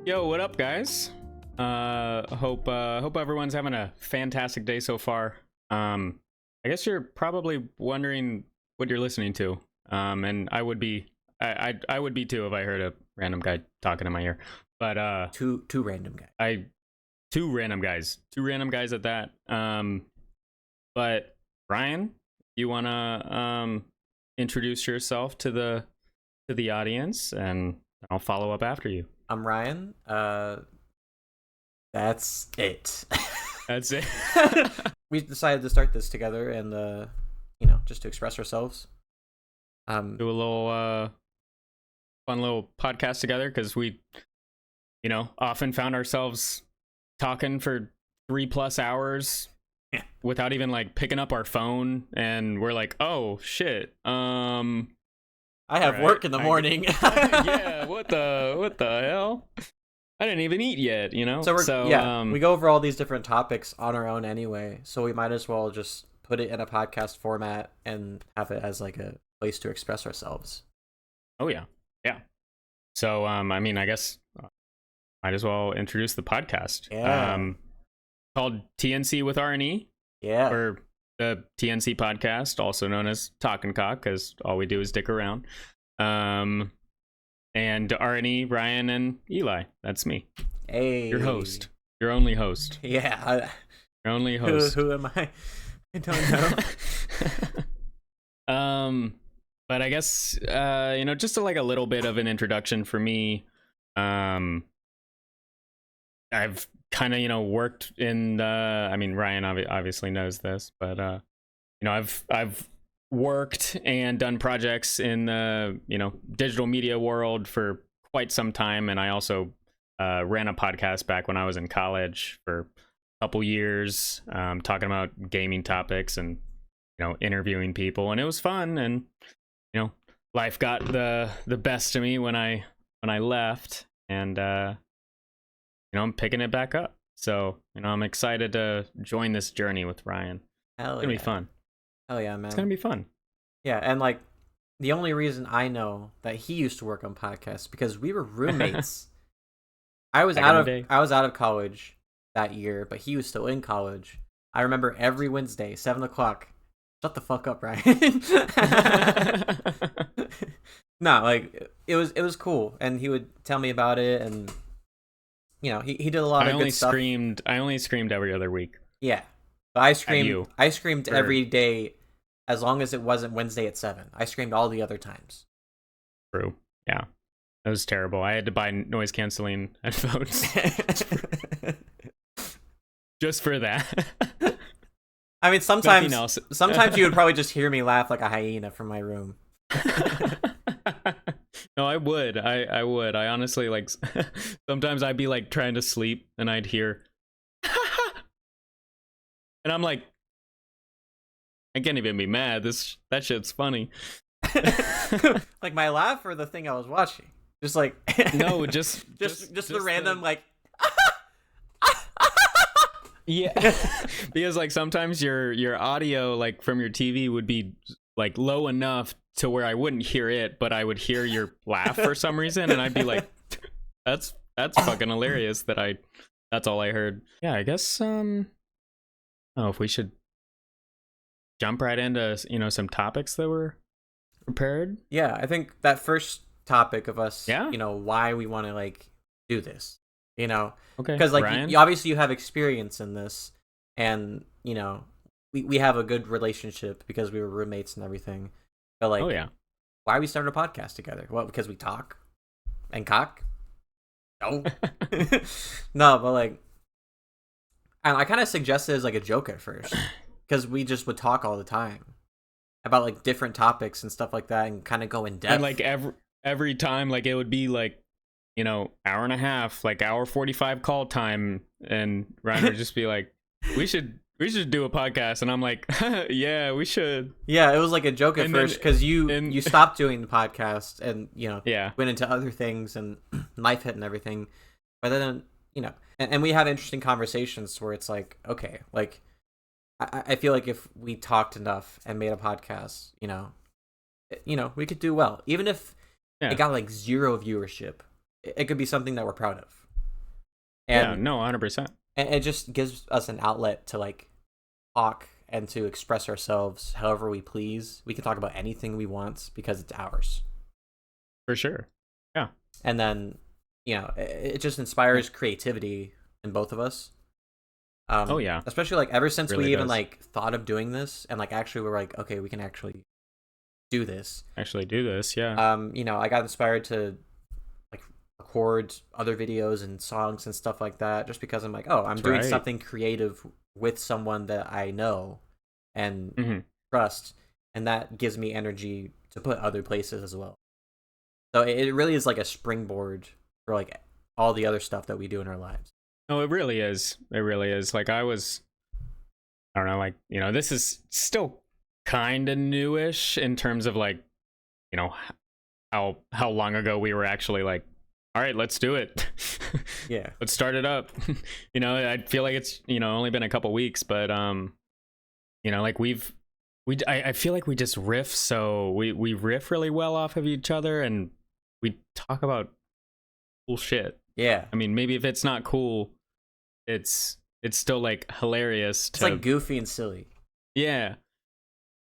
Yo, what up, guys? Hope everyone's having a fantastic day so far. I guess you're probably wondering what you're listening to. And I would be too if I heard a random guy talking in my ear. But two random guys. Two random guys at that. But Ryan, you wanna introduce yourself to the audience, and I'll follow up after you. I'm Ryan. That's it. That's it. We decided to start this together and just to express ourselves. Do a little fun little podcast together, because we often found ourselves talking for 3+ hours without even like picking up our phone, and we're like, oh shit, I have work in the morning. Yeah, what the hell? I didn't even eat yet, So we go over all these different topics on our own anyway, so we might as well just put it in a podcast format and have it as like a place to express ourselves. Oh yeah. So I guess might as well introduce the podcast. Yeah. Called TNC with R&E. Yeah. Or the TNC Podcast, also known as Talk and Cock, because all we do is dick around. And R&E, Ryan, and Eli. That's me. Hey. Your host. Your only host. Yeah. Your only host. Who am I? I don't know. But I guess, just like a little bit of an introduction for me. I've kind of, worked in Ryan obviously knows this, but, I've worked and done projects in the, digital media world for quite some time. And I also ran a podcast back when I was in college for a couple years, talking about gaming topics and, interviewing people. And it was fun. And, life got the best of me when I left. And, I'm picking it back up. So, I'm excited to join this journey with Ryan. Hell it's gonna be fun. Hell yeah, man. It's gonna be fun. Yeah, and like the only reason I know that he used to work on podcasts because we were roommates. I was out of college that year, but he was still in college. I remember every Wednesday, 7:00. Shut the fuck up, Ryan. No, like it was cool, and he would tell me about it, and he did a lot of good stuff. I only screamed every other week. Yeah, but I screamed every day, as long as it wasn't Wednesday at 7. I screamed all the other times. True. Yeah, that was terrible. I had to buy noise canceling headphones just for that. I mean, sometimes you would probably just hear me laugh like a hyena from my room. No, I would. I would. I honestly, like, sometimes I'd be like trying to sleep and I'd hear and I'm like, I can't even be mad. That shit's funny. Like my laugh or the thing I was watching? Just like no, just the random like yeah. Because like sometimes your audio like from your TV would be like low enough to where I wouldn't hear it, but I would hear your laugh for some reason, and I'd be like, that's fucking hilarious that's all I heard. Yeah, I guess if we should jump right into some topics that were prepared. Yeah, I think that first topic of us, yeah, why we want to like do this, okay, because like you obviously you have experience in this, and we have a good relationship because we were roommates and everything. But like, oh yeah, why we started a podcast together? Well, because we talk and cock. No, no, but like, I kind of suggested it as like a joke at first because we just would talk all the time about like different topics and stuff like that, and kind of go in depth. And like every time, like it would be like hour and a half, like hour 45 call time, and Ryan would just be like, we should do a podcast, and I'm like, yeah, we should. Yeah, it was like a joke at first because you stopped doing the podcast and went into other things and life hit and everything. But then and we have interesting conversations where it's like, okay, like I feel like if we talked enough and made a podcast, we could do well, even if it got like 0 viewership. It could be something that we're proud of. Yeah, And no, 100%. and it just gives us an outlet to like talk and to express ourselves however we please. We can talk about anything we want because it's ours. For sure. Yeah. And then, it just inspires creativity in both of us. Oh yeah. Especially like ever since Really we even does. like thought of doing this and like actually we're like, okay, we can actually do this. Actually do this, yeah. I got inspired to like record other videos and songs and stuff like that just because I'm like, oh, I'm That's doing right. something creative with someone that I know and trust, and that gives me energy to put other places as well. So it really is like a springboard for like all the other stuff that we do in our lives. No, it really is. It really is. Like I don't know, like, this is still kind of newish in terms of like, how long ago we were actually like, all right, let's do it. Yeah. Let's start it up. I feel like it's, only been a couple weeks, but like I feel like we just riff, so we riff really well off of each other, and we talk about cool shit. Yeah. I mean, maybe if it's not cool, it's still like hilarious. It's like goofy and silly. Yeah.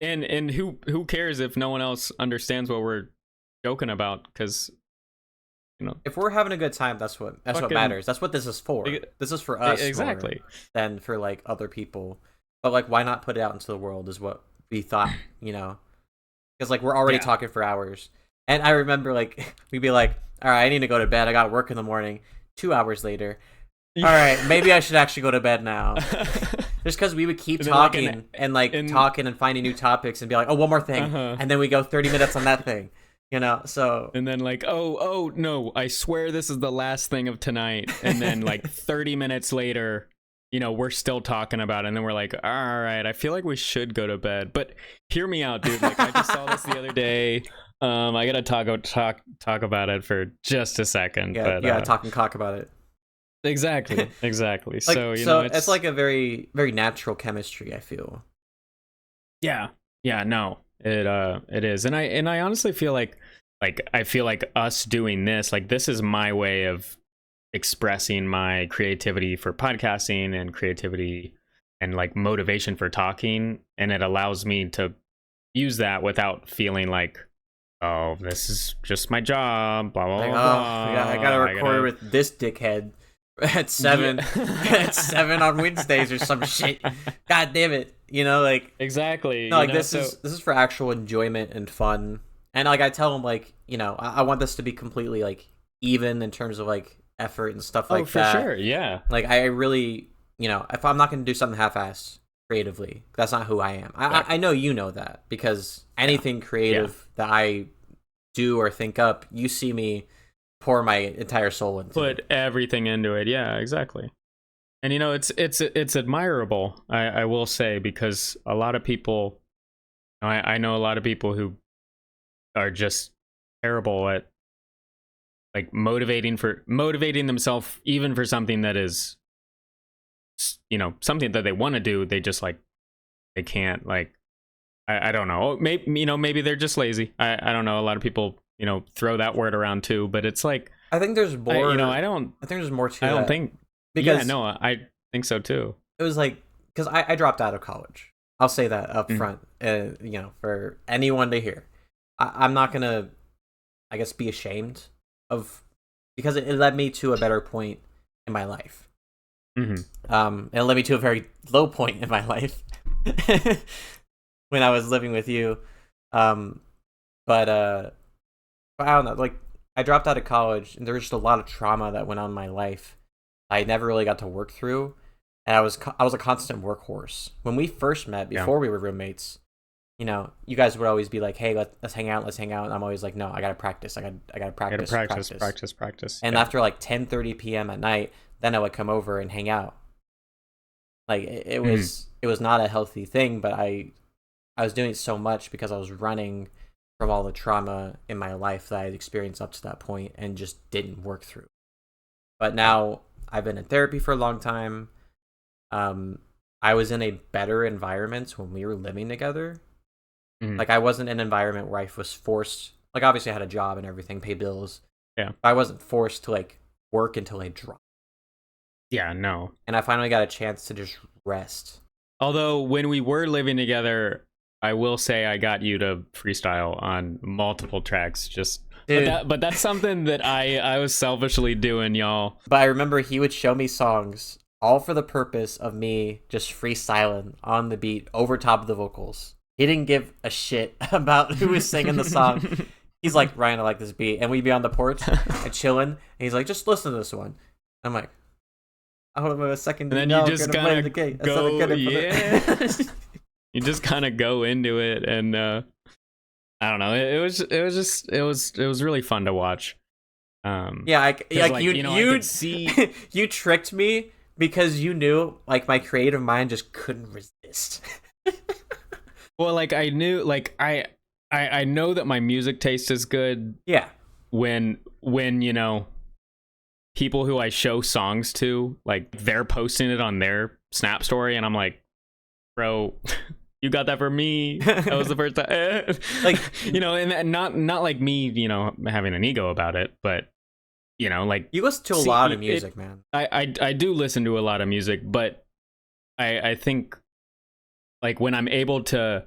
And who cares if no one else understands what we're joking about? Because if we're having a good time, that's what matters. That's what this is for. This is for us, exactly, more than for like other people. But like, why not put it out into the world? Is what we thought, because like we're already talking for hours. And I remember like we'd be like, all right, I need to go to bed. I got work in the morning. 2 hours later, all right, maybe I should actually go to bed now. Just because we would keep talking talking and finding new topics and be like, oh, one more thing, and then we go 30 minutes on that thing. So and then like, oh no, I swear this is the last thing of tonight, and then like 30 minutes later, we're still talking about it, and then we're like, all right, I feel like we should go to bed, but hear me out, dude. Like I just saw this the other day. I gotta talk about it for just a second. Yeah, you gotta talk and cock about it. Exactly. Like, so it's like a very, very natural chemistry, I feel. Yeah, no, it is, and I honestly feel like I feel like us doing this, like this is my way of expressing my creativity for podcasting and creativity and like motivation for talking, and it allows me to use that without feeling like, oh, this is just my job, blah blah blah. Yeah, I gotta record with this dickhead at 7 at 7 on Wednesdays or some shit. God damn it. Like exactly. No, like this is for actual enjoyment and fun. And like I tell them like, I want this to be completely like even in terms of like effort and stuff like that. Oh, for sure, yeah. Like I really, if I'm not gonna do something half-assed creatively, that's not who I am. I know you know that, because anything creative that I do or think up, you see me pour my entire soul into. Put everything into it. Yeah, exactly. And it's admirable, I will say, because a lot of people, I know a lot of people who are just terrible at like motivating themselves, even for something that is, something that they want to do. They just like, they can't, like, I don't know. Maybe they're just lazy. I don't know. A lot of people, throw that word around too, but it's like, I think there's more. I think there's more to. I don't think. Because yeah, no, I think so too. It was like, because I dropped out of college. I'll say that up front. For anyone to hear, I'm not gonna, I guess, be ashamed of, because it led me to a better point in my life. It led me to a very low point in my life when I was living with you. But I don't know. Like, I dropped out of college, and there was just a lot of trauma that went on in my life I never really got to work through, and I was a constant workhorse. When we first met, before we were roommates, you guys would always be like, "Hey, let's hang out, And I'm always like, "No, I gotta practice. I gotta practice. And after like 10:30 p.m. at night, then I would come over and hang out. Like it was not a healthy thing, but I was doing it so much because I was running from all the trauma in my life that I had experienced up to that point and just didn't work through. But now I've been in therapy for a long time. I was in a better environment when we were living together. Like, I wasn't in an environment where I was forced. Like, obviously I had a job and everything, pay bills. Yeah. But I wasn't forced to like work until I dropped. Yeah, no. And I finally got a chance to just rest. Although when we were living together, I will say I got you to freestyle on multiple tracks. But that's something that I was selfishly doing, y'all. But I remember he would show me songs all for the purpose of me just freestyling on the beat over top of the vocals. He didn't give a shit about who was singing the song. He's like, Ryan, I like this beat. And we'd be on the porch and chilling. And he's like, just listen to this one. I'm like, hold on a second. And then you just kind of go, yeah. You just kind of go into it, and I don't know. It was really fun to watch. You could see you tricked me because you knew like my creative mind just couldn't resist. Well, like I knew, like I know that my music taste is good. Yeah. When people who I show songs to, like they're posting it on their Snap story, and I'm like, bro, you got that for me. That was the first time. Like, and not like me, having an ego about it, but like you listen to a lot of music, man. I do listen to a lot of music, but I think like when I'm able to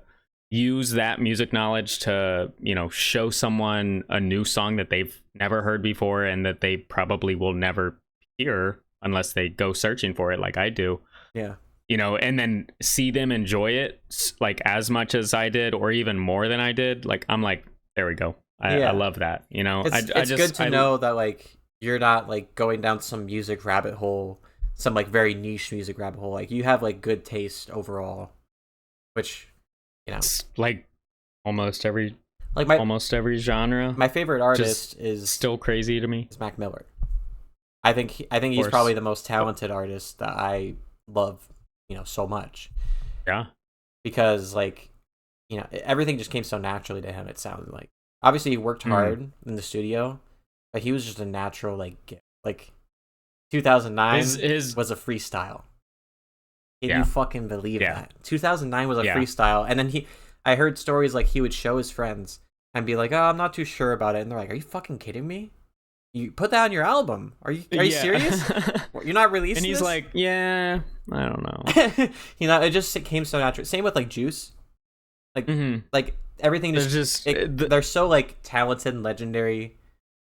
use that music knowledge to show someone a new song that they've never heard before and that they probably will never hear unless they go searching for it like I do. Yeah. And then see them enjoy it like as much as I did or even more than I did. Like I'm like, there we go. I love that. It's good to know that like you're not like going down some music rabbit hole, some like very niche music rabbit hole. Like you have like good taste overall, which it's like almost every genre. My favorite artist is still crazy to me. It's Mac Miller. I think he's probably the most talented artist that I love, so much. Yeah. Because like, everything just came so naturally to him. It sounded like obviously he worked hard in the studio, but he was just a natural like gift. Like 2009 was a freestyle. Can you fucking believe that? 2009 was a freestyle, and then I heard stories like he would show his friends and be like, "Oh, I'm not too sure about it," and they're like, "Are you fucking kidding me? You put that on your album? Are you serious? You're not releasing?" And he's this? like, "Yeah, I don't know." It came so natural. Same with like Juice, like like everything they're so like talented and legendary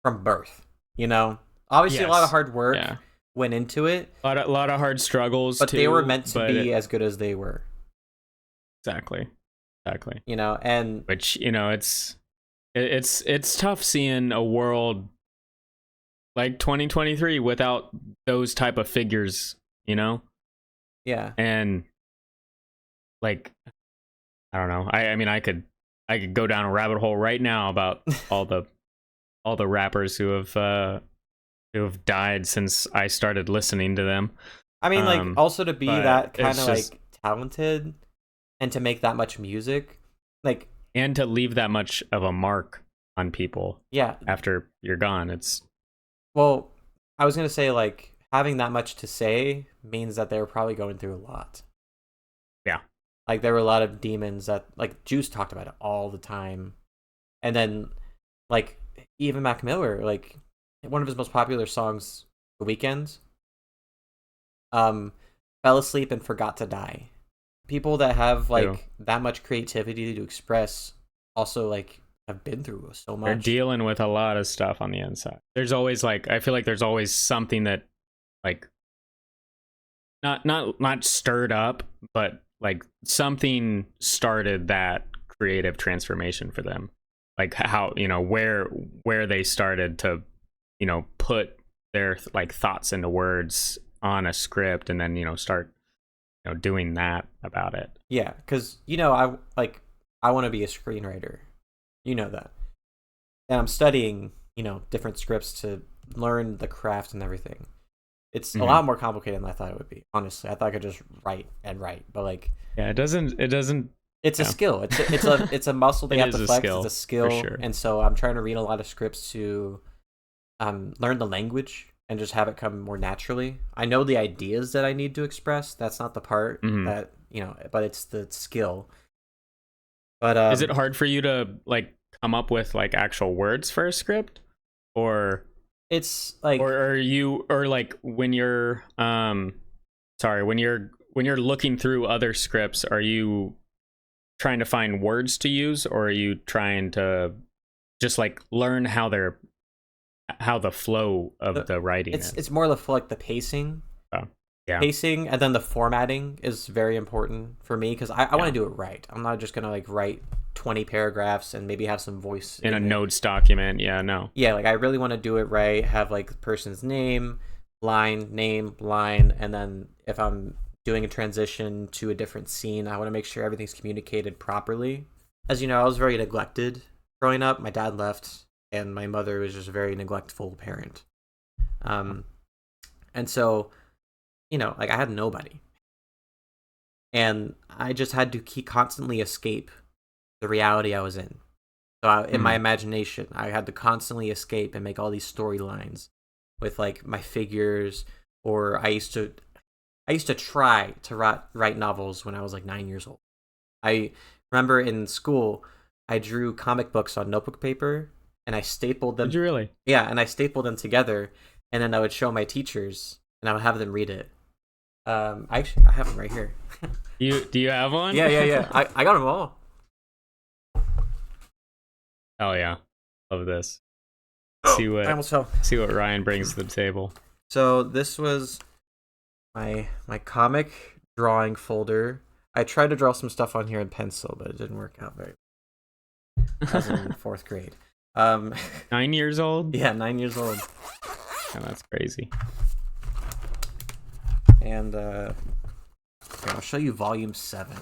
from birth. Obviously a lot of hard work. Yeah. Went into it. A lot of hard struggles, but they were meant to be as good as they were. Exactly. And which it's tough seeing a world like 2023 without those type of figures, Yeah. And like I don't know. I mean I could go down a rabbit hole right now about all the rappers who have died since I started listening to them. I mean, like, also to be that kind of like talented and to make that much music, like, and to leave that much of a mark on people. Yeah. After you're gone, well, I was gonna say like having that much to say means that they were probably going through a lot. Yeah. Like there were a lot of demons that like Juice talked about it all the time, and then like even Mac Miller, like. One of his most popular songs, The Weeknd, fell asleep and forgot to die. People that have like that much creativity to express also like have been through so much. They're dealing with a lot of stuff on the inside. There's always like I feel like there's always something that like not stirred up, but like something started that creative transformation for them. Like how where they started to put their like thoughts into words on a script and then start doing that about it. Yeah, because I want to be a screenwriter, that, and I'm studying different scripts to learn the craft and everything. It's a lot more complicated than I thought it would be. Honestly, I thought I could just write, but like it doesn't. It's a skill. It's a muscle that you have to flex. It's a skill, sure. And so I'm trying to read a lot of scripts to learn the language and just have it come more naturally. I know the ideas that I need to express. That's not the part that but it's the skill. But is it hard for you to like come up with like actual words for a script, or It's like, or are you, or like when you're sorry, when you're looking through other scripts, are you trying to find words to use, or are you trying to just like learn how the flow of the writing is? It's more like the pacing. Oh, yeah. Pacing, and then the formatting is very important for me because I want to do it right. I'm not just gonna like write 20 paragraphs and maybe have some voice in a notes document. Yeah, no. Yeah, like I really want to do it right. Have like the person's name, line, and then if I'm doing a transition to a different scene, I want to make sure everything's communicated properly. As you know, I was very neglected growing up. My dad left, and my mother was just a very neglectful parent. And so, you know, like I had nobody. And I just had to constantly escape the reality I was in. So in my imagination, I had to constantly escape and make all these storylines with like my figures, or I used to try to write novels when I was like 9 years old. I remember in school, I drew comic books on notebook paper and I stapled them. Did you really? Yeah, and I stapled them together, and then I would show my teachers and I would have them read it. I have them right here. Do you have one? Yeah. I got them all. Oh yeah, love this. I almost fell. See what Ryan brings to the table. So this was my comic drawing folder. I tried to draw some stuff on here in pencil, but it didn't work out very well. I was in 4th grade. 9 years old? Yeah, 9 years old. Oh, that's crazy. And here, I'll show you volume 7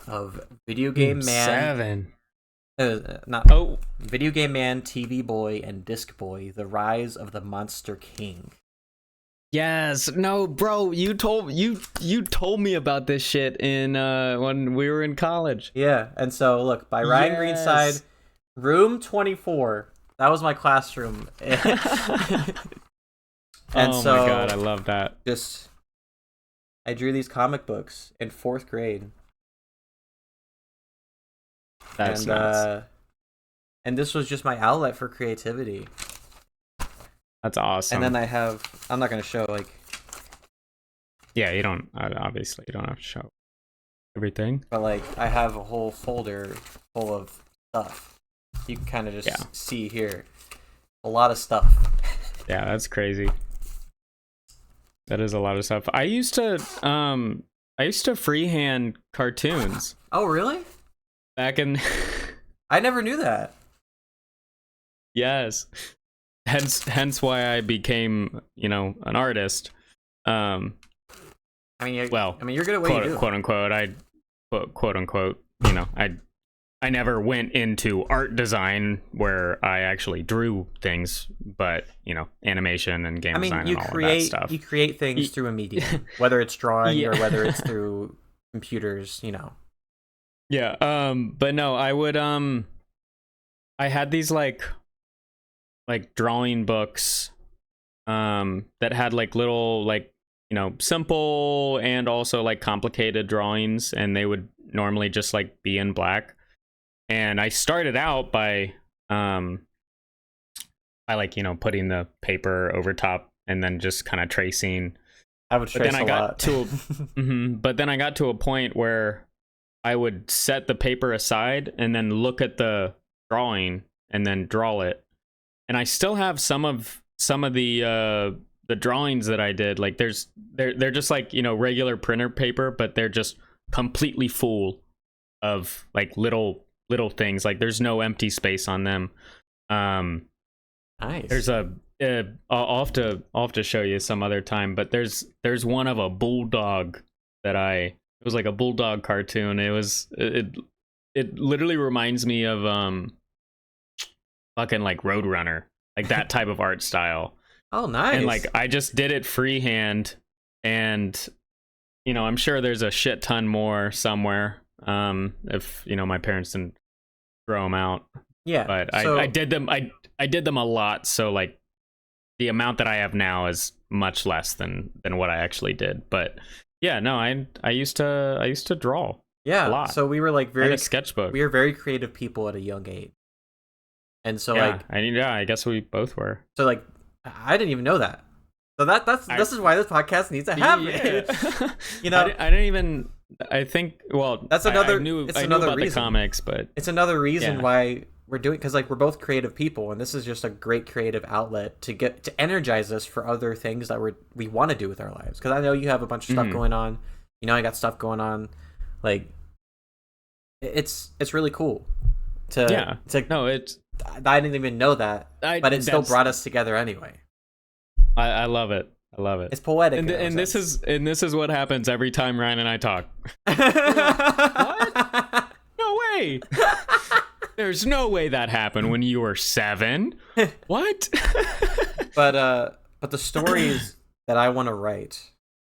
of Video Game Man. 7. Video Game Man, TV Boy, and Disc Boy: The Rise of the Monster King. Yes. No, bro, you told me about this shit in when we were in college. Yeah, and so look, by Ryan Greenside, room 24. That was my classroom. And oh so, my god, I love that. I drew these comic books in 4th grade. That's nuts. And this was just my outlet for creativity. That's awesome. And then I'm not going to show like... Yeah, you don't, obviously, you don't have to show everything. But like, I have a whole folder full of stuff. You can kind of just see here. A lot of stuff. Yeah, that's crazy. That is a lot of stuff. I used to freehand cartoons. Oh, really? Back in... I never knew that. Yes. Hence why I became, an artist. You're good at what you do. Quote unquote, I never went into art design where I actually drew things, but, animation and game design and all of that stuff. You create things through a medium, whether it's drawing or whether it's through computers, Yeah, but no, I would, I had these, like drawing books, that had, little, simple and also, complicated drawings, and they would normally just, be in black. And I started out by putting the paper over top and then just kind of tracing. I would trace a lot. But then I got to a point where I would set the paper aside and then look at the drawing and then draw it. And I still have some of the drawings that I did. Like they're just regular printer paper, but they're just completely full of little things. Like there's no empty space on them. Nice. There's I'll have to show you some other time, but there's one of a bulldog it was like a bulldog cartoon. It literally reminds me of fucking Roadrunner, like that type of art style. Oh, nice. And I just did it freehand, and I'm sure there's a shit ton more somewhere. If my parents didn't throw them out. Yeah, but I did them. I did them a lot, so the amount that I have now is much less than what I actually did. But yeah, no, I used to draw. Yeah, a lot. So we were I had a sketchbook. We were very creative people at a young age, and so I guess we both were. So I didn't even know that. So this is why this podcast needs to happen. Yeah. You know, I didn't even. I think. Well, that's another. I knew It's another about reason. the comics, but it's another reason yeah. why we're doing, because like we're both creative people, and this is just a great creative outlet to get to energize us for other things that we want to do with our lives. Because I know you have a bunch of stuff going on. You know, I got stuff going on. Like, it's really cool. No, it's. I didn't even know that, but it still brought us together anyway. I love it. I love it. It's poetic. And this is what happens every time Ryan and I talk. What? No way. There's no way that happened when you were 7. What? But the stories that I want to write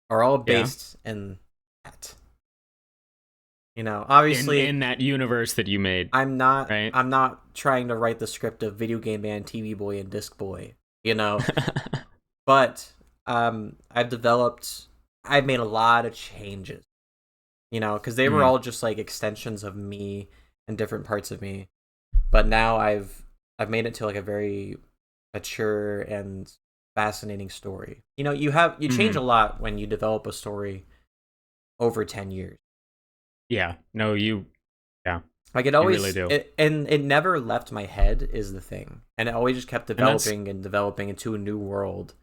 are all based in that. You know, obviously in that universe that you made. I'm not right? I'm not trying to write the script of Video Game Man, TV Boy, and Disc Boy, you know. But I've made a lot of changes, you know, because they were all just like extensions of me and different parts of me. But now I've made it to like a very mature and fascinating story. You know, you change a lot when you develop a story over 10 years. Yeah. No, Like, it always really do. It never left my head is the thing. And it always just kept developing and developing into a new world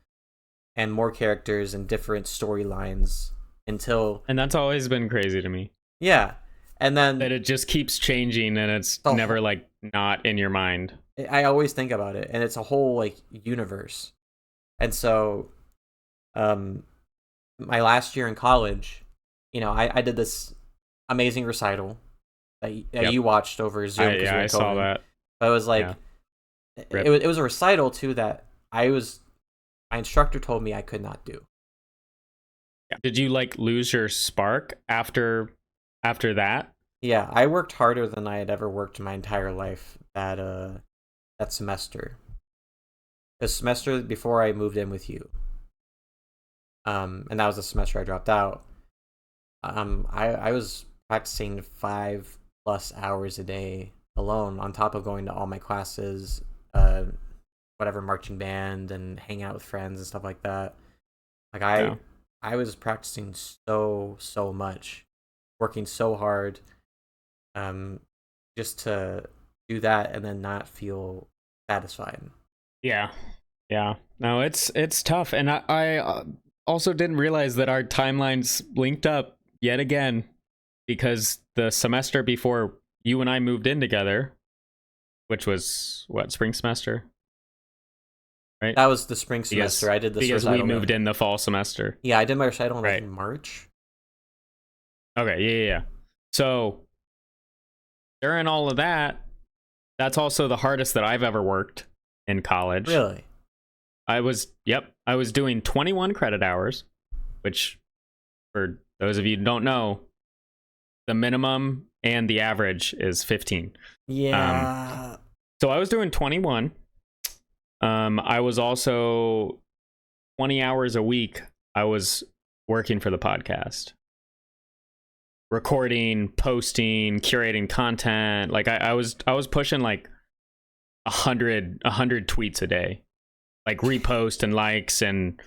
and more characters and different storylines until... And that's always been crazy to me. Yeah. And then... that it just keeps changing and it's never, like, not in your mind. I always think about it, and it's a whole, like, universe. And so, my last year in college, you know, I did this amazing recital that you watched over Zoom. I saw that. But it was like... Yeah. It was a recital, too, that my instructor told me I could not do. Did you like lose your spark after that? Yeah, I worked harder than I had ever worked in my entire life that semester. The semester before I moved in with you. And that was the semester I dropped out. I was practicing 5+ hours a day alone on top of going to all my classes, whatever, marching band, and hanging out with friends and stuff like that. Like I was practicing so much, working so hard, just to do that and then not feel satisfied. Yeah. No, it's tough, and I also didn't realize that our timelines linked up yet again, because the semester before you and I moved in together, which was spring semester. Right? That was the spring semester. I did this because recital. We moved in the fall semester. Yeah, I did my recital in March. Okay, yeah. So during all of that, that's also the hardest that I've ever worked in college. Really? I was doing 21 credit hours, which, for those of you who don't know, the minimum and the average is 15. Yeah. So I was doing 21. I was also 20 hours a week. I was working for the podcast, recording, posting, curating content. Like I was pushing like 100 tweets a day, like repost and likes and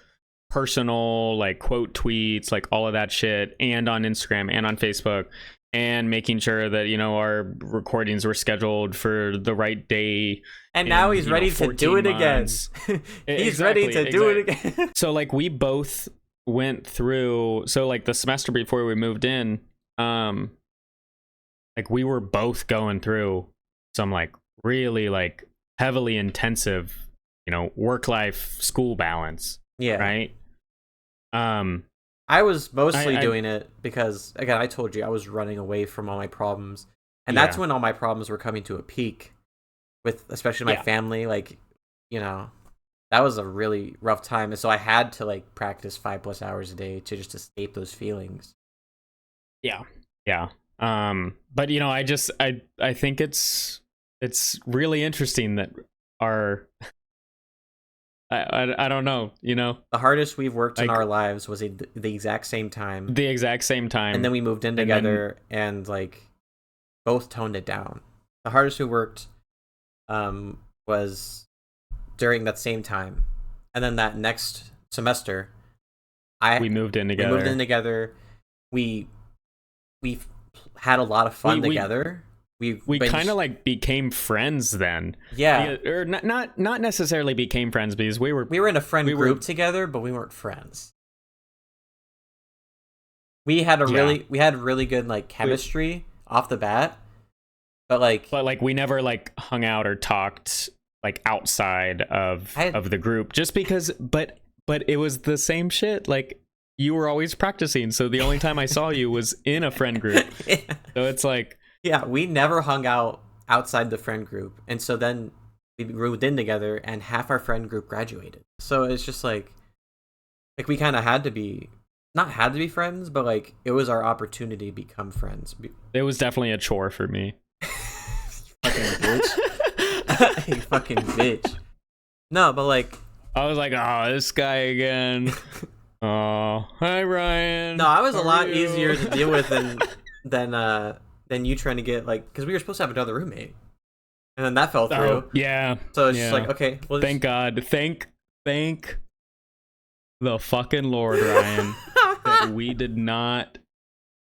personal like quote tweets, like all of that shit, and on Instagram and on Facebook, and making sure that, you know, our recordings were scheduled for the right day. And now he's ready to do it again. He's ready to do it again. So like we both went through, so like the semester before we moved in, like we were both going through some like really like heavily intensive, you know, work-life school balance. Yeah. Right. I was mostly doing it because, again, I told you I was running away from all my problems, and that's when all my problems were coming to a peak, with especially my family. Like, you know, that was a really rough time, and so I had to like practice 5+ hours a day to just escape those feelings. Yeah. But you know, I think it's really interesting that our I don't know, you know. The hardest we've worked in our lives was the exact same time. The exact same time. And then we moved in together and like both toned it down. The hardest we worked was during that same time. and then that next semester, we moved in together. We had a lot of fun together. We kind of like became friends then. Yeah, or not necessarily became friends because we were in a friend group together, but we weren't friends. We had really good like chemistry off the bat, but we never like hung out or talked like outside of the group just because. But it was the same shit. Like you were always practicing, so the only time I saw you was in a friend group. Yeah. So it's like. Yeah, we never hung out outside the friend group. And so then we moved in together and half our friend group graduated. So it's just like we kind of not had to be friends, but like it was our opportunity to become friends. It was definitely a chore for me. You fucking bitch. You fucking bitch. No, but like. I was like, oh, this guy again. Oh, hi, Ryan. No, I was a lot easier to deal with than you trying to get like, because we were supposed to have another roommate, and then that fell through. Oh, yeah. So it's just like, okay. Well, thank God. Thank the fucking Lord, Ryan, that we did not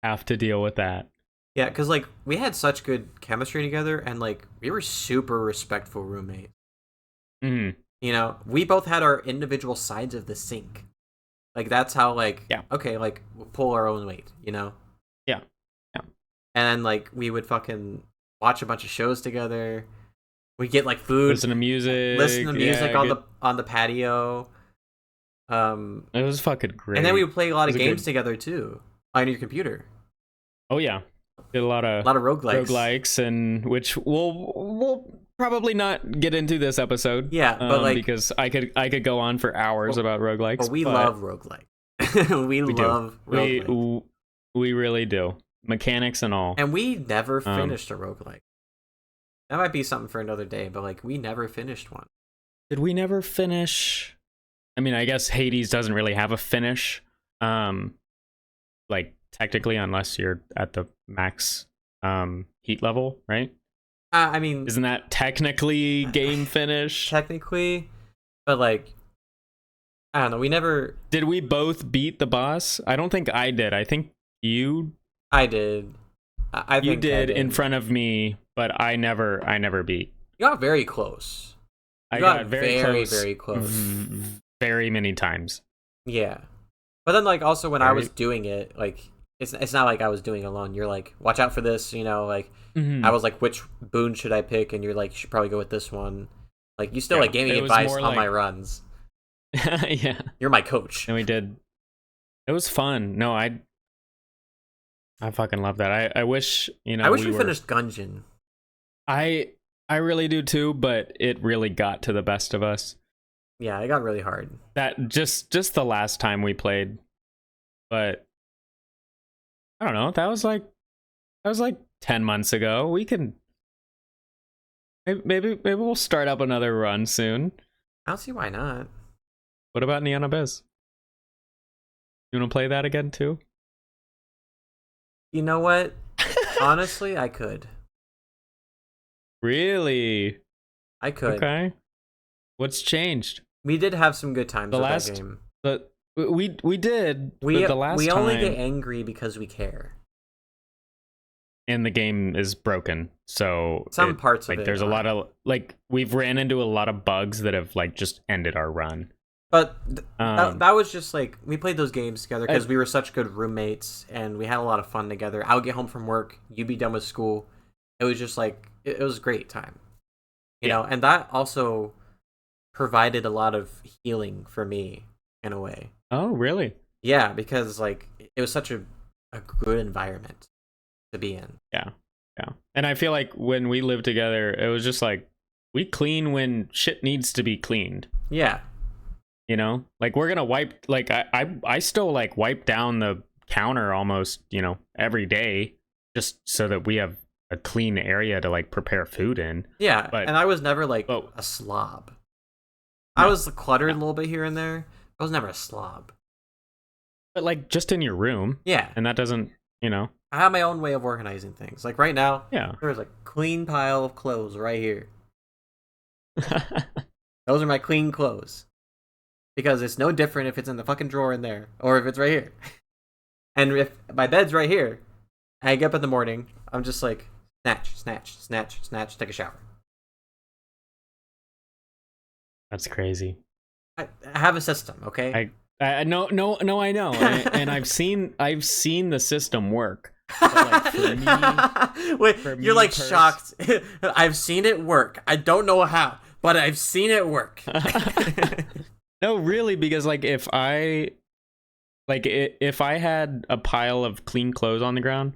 have to deal with that. Yeah, because like we had such good chemistry together, and like we were super respectful roommates. Mm-hmm. You know, we both had our individual sides of the sink. Like that's how like okay, like we'll pull our own weight. You know. Yeah. And then, like, we would fucking watch a bunch of shows together. We'd get, like, food. Listen to music on the patio. It was fucking great. And then we would play a lot of games together, too. On your computer. Oh, yeah. Did a lot of roguelikes. And which we'll probably not get into this episode. Yeah, but, like... because I could go on for hours about roguelikes. But we love roguelike. we love roguelike. We really do. Mechanics and all. And we never finished a roguelike. That might be something for another day, but like we never finished one. Did we never finish? I mean, I guess Hades doesn't really have a finish. Like technically, unless you're at the max heat level, right? I mean, isn't that technically game finish? Technically, but like I don't know. We never. Did we both beat the boss? I don't think I did. I think you. I did. I think you did in front of me, but I never beat. You got very close. I got very close. Very many times. Yeah. But then like also when I was doing it, like it's not like I was doing it alone. You're like, watch out for this, you know, like I was like, which boon should I pick? And you're like, you should probably go with this one. Like you still like gave me advice on my runs. Yeah. You're my coach. And we did. It was fun. No, I fucking love that. I wish, you know, I wish we finished Gungeon. I really do too, but it really got to the best of us. Yeah, it got really hard. That just the last time we played. But I don't know, that was like 10 months ago. We can maybe we'll start up another run soon. I don't see why not. What about Neon Abyss? You want to play that again too? You know what? Honestly, I could. Really? I could. Okay. What's changed? We did have some good times with that game. We did. We time, only get angry because we care. And the game is broken. So some parts of it. There's a lot of like we've ran into a lot of bugs that have like just ended our run. But that was just like we played those games together because we were such good roommates and we had a lot of fun together. I would get home from work, you'd be done with school. It was just like it was a great time, you know. And that also provided a lot of healing for me in a way. Oh, really? Yeah, because like it was such a good environment to be in. Yeah. And I feel like when we lived together, it was just like we clean when shit needs to be cleaned. Yeah. You know, like we're gonna wipe. Like I still like wipe down the counter almost, you know, every day, just so that we have a clean area to like prepare food in. Yeah, and I was never like a slob. No, I was cluttered a little bit here and there. I was never a slob. But like just in your room. Yeah. And that doesn't, you know. I have my own way of organizing things. Like right now, there's a clean pile of clothes right here. Those are my clean clothes. because it's no different if it's in the fucking drawer in there or if it's right here. And if my bed's right here, I get up in the morning, I'm just like, snatch, snatch, snatch, snatch, take a shower. That's crazy. I have a system, okay? I no, I know, and I've seen the system work. But like for me, wait, you're like shocked. I've seen it work. I don't know how, but I've seen it work. No, really, because like if I had a pile of clean clothes on the ground,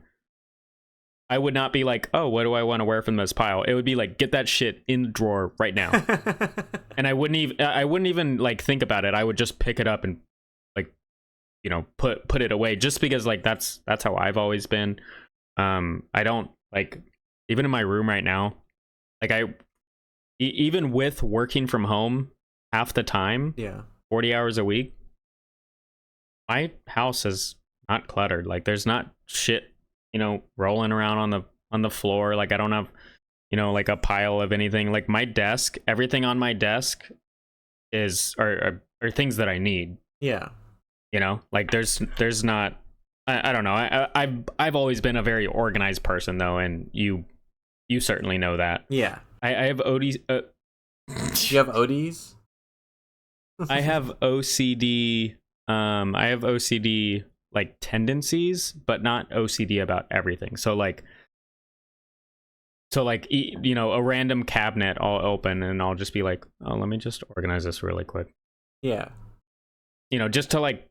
I would not be like, oh, what do I want to wear from this pile? It would be like, get that shit in the drawer right now. And I wouldn't even like think about it. I would just pick it up and like, you know, put it away, just because like that's how I've always been. I don't like, even in my room right now, like even with working from home half the time, 40 hours a week, my house is not cluttered. Like there's not shit, you know, rolling around on the floor. Like I don't have, you know, like a pile of anything. Like my desk, everything on my desk are things that I need. Yeah. You know, like there's not, I don't know. I've always been a very organized person though, and you certainly know that. Yeah. I have ODs. You have ODs? I have OCD. I have OCD like tendencies, but not OCD about everything. So like, you know, a random cabinet I'll open and I'll just be like, oh, let me just organize this really quick. Yeah. You know, just to like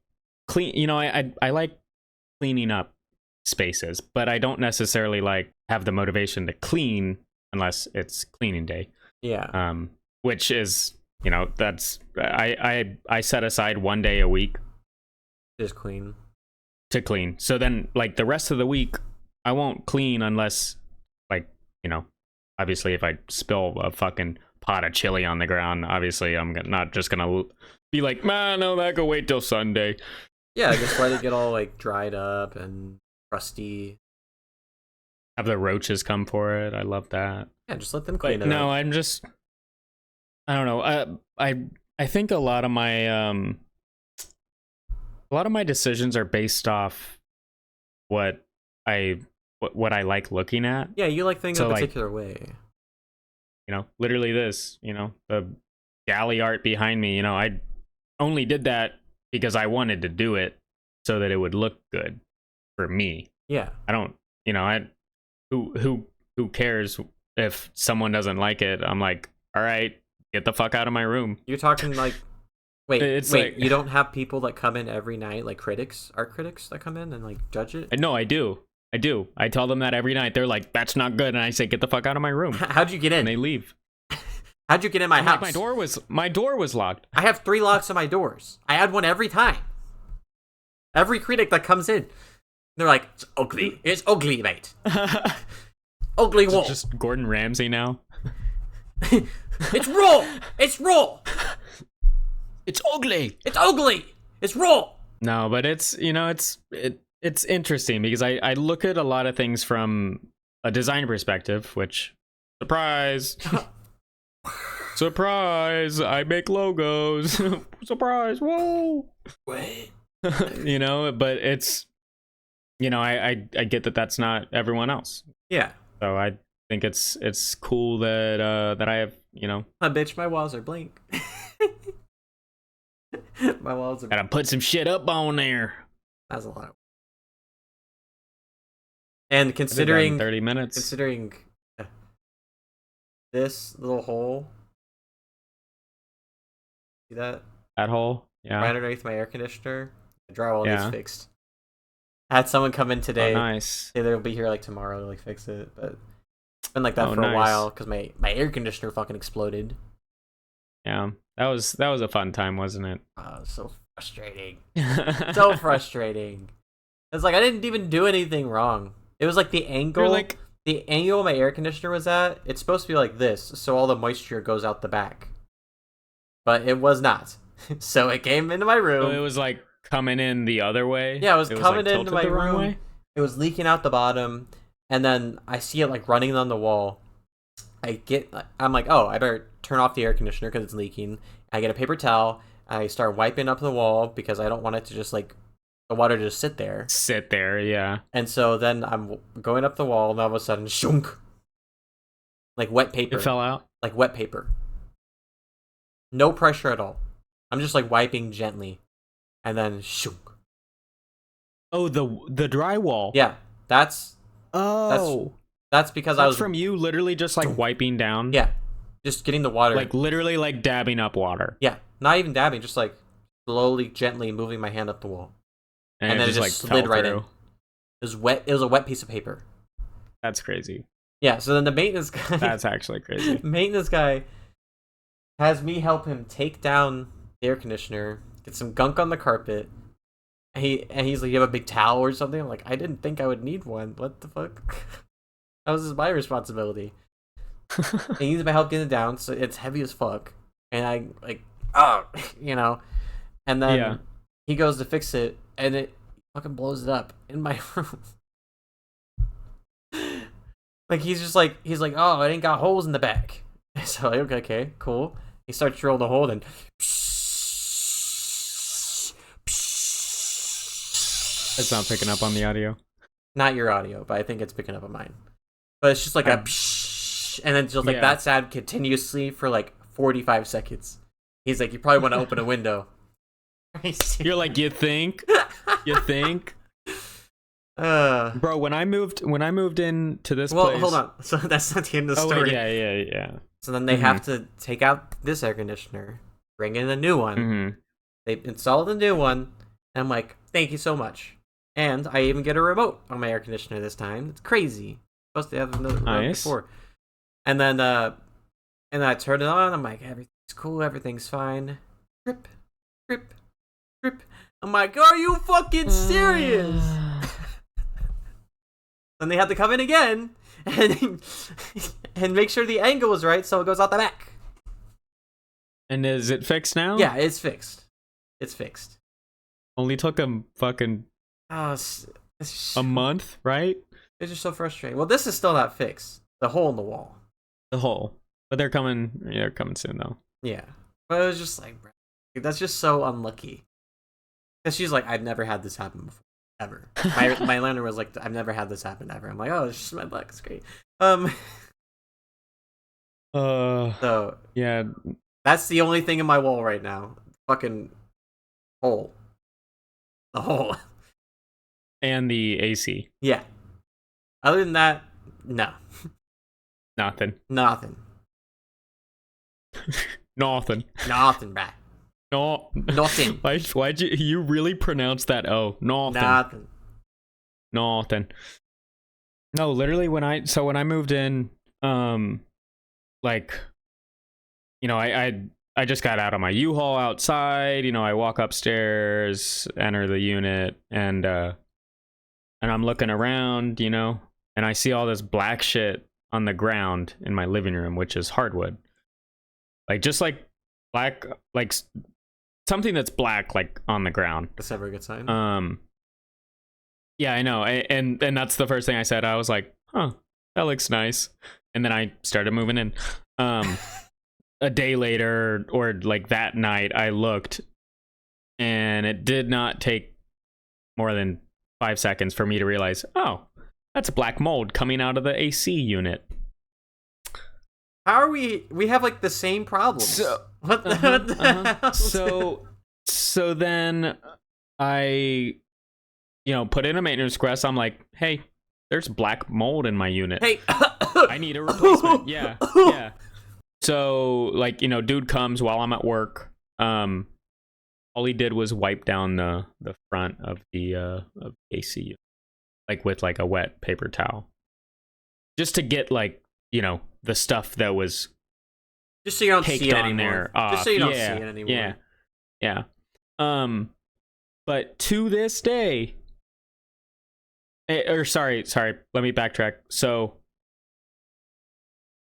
clean, you know, I like cleaning up spaces, but I don't necessarily like have the motivation to clean unless it's cleaning day. Yeah. Which is, you know, that's, I set aside one day a week. Just clean. To clean. So then like the rest of the week I won't clean unless like, you know, obviously if I spill a fucking pot of chili on the ground, obviously I'm not just gonna be like, man, no, that could wait till Sunday. Yeah, just let it get all like dried up and crusty. Have the roaches come for it. I love that. Yeah, just let them clean it no, up. I'm just, I don't know. I think a lot of my decisions are based off what I like looking at. Yeah, you like things so a like, particular way. You know, literally this, you know, the galley art behind me, you know, I only did that because I wanted to do it so that it would look good for me. Yeah. I don't, you know, who cares if someone doesn't like it? I'm like, all right, get the fuck out of my room. You're talking like Wait, like, you don't have people that come in every night, like art critics that come in and like judge it? No, I do. I tell them that every night. They're like, that's not good. And I say, get the fuck out of my room. How'd you get in? And they leave. How'd you get in my house? Like, my door was locked. I have 3 locks on my doors. I add one every time. Every critic that comes in, they're like, it's ugly. It's ugly, mate. Ugly wall. Just Gordon Ramsay now. It's raw. It's raw. It's ugly. It's ugly. It's raw. No, but it's, you know, it's interesting because I look at a lot of things from a design perspective, which, surprise, surprise, I make logos. Surprise, whoa. Wait. You know, but it's, you know, I get that that's not everyone else. Yeah. So I think it's cool that I have, you know. Bitch, my walls are blank. My walls are. Gotta put some shit up on there. That's a lot. And considering 30 minutes, considering this little hole, see that hole, yeah, right underneath my air conditioner, the drywall is fixed. I had someone come in today. Oh, nice. They'll be here like tomorrow to like fix it, but it's been like that for a while because my air conditioner fucking exploded. Yeah, that was a fun time, wasn't it? Oh, so frustrating. So frustrating. It's like I didn't even do anything wrong. It was like the angle, the angle my air conditioner was at. It's supposed to be like this, so all the moisture goes out the back. But it was not. So it came into my room. So it was like coming in the other way. Yeah, it was coming like into my room. Way? It was leaking out the bottom, and then I see it like running on the wall. I'm like, oh, I better turn off the air conditioner because it's leaking. I get a paper towel, I start wiping up the wall because I don't want it to just like the water just sit there. Yeah. And so then I'm going up the wall, and all of a sudden, shunk, like wet paper. It fell out. Like wet paper. No pressure at all. I'm just like wiping gently, and then shunk. Oh, the drywall. Yeah, that's because that's I was from you literally just like wiping down. Yeah, just getting the water. Like literally like dabbing up water. Yeah, not even dabbing, just like slowly, gently moving my hand up the wall, and then it just like slid right in. It was wet. It was a wet piece of paper. That's crazy. Yeah. So then the maintenance guy. That's actually crazy. Maintenance guy has me help him take down the air conditioner, get some gunk on the carpet. He's like, you have a big towel or something? I'm like, I didn't think I would need one. What the fuck? That was my responsibility. He needs my help getting it down, so it's heavy as fuck. And I like, you know. And then he goes to fix it, and it fucking blows it up in my room. Like he's like, oh, it ain't got holes in the back. So like, okay, cool. He starts to drill the hole, and it's not picking up on the audio. Not your audio, but I think it's picking up on mine. But it's just like a psh, and then just like that sound continuously for like 45 seconds. He's like, you probably want to open a window. You're like, you think? You think? Bro, when I moved into this place. Well, hold on. So that's not the end of the story. Yeah. So then they have to take out this air conditioner, bring in a new one. Mm-hmm. They install the new one, and I'm like, thank you so much. And I even get a remote on my air conditioner this time. It's crazy. Supposed to have another remote before. And then I turn it on. I'm like, everything's cool. Everything's fine. Trip. I'm like, are you fucking serious? Then they have to come in again and make sure the angle is right so it goes out the back. And is it fixed now? Yeah, it's fixed. It's fixed. Only took them fucking a month, right? It's just so frustrating. Well, this is still not fixed. The hole in the wall. The hole. But they're coming. Yeah, they're coming soon, though. Yeah. But it was just like, bro, that's just so unlucky. Because she's like, I've never had this happen before. Ever. My landlord was like, I've never had this happen ever. I'm like, oh, it's just my luck. It's great. So yeah, that's the only thing in my wall right now. Fucking hole. The hole. And the AC. Yeah. Other than that, no. Nothing. Nothing, bruh. No. Nothing. Why'd you really pronounce that? Oh, nothing. Nothing. No, literally when I moved in, like, you know, I just got out of my U-Haul outside, you know, I walk upstairs, enter the unit, and I'm looking around, you know, and I see all this black shit on the ground in my living room, which is hardwood. Like, just like black, like something that's black, like on the ground. That's never a good sign. Yeah, I know. And that's the first thing I said. I was like, huh, that looks nice. And then I started moving in. A day later, or like that night, I looked, and it did not take more than 5 seconds for me to realize, oh, that's black mold coming out of the AC unit. How are we have like the same problems? So, what the hell? So then I, you know, put in a maintenance request. I'm like, hey, there's black mold in my unit. Hey, I need a replacement. Yeah. So, like, you know, dude comes while I'm at work. All he did was wipe down the front of the AC unit, like with like a wet paper towel, just to get like, you know, the stuff that was just so you don't see it anymore. Just so you don't see it anymore. Yeah. But to this day, sorry, let me backtrack. So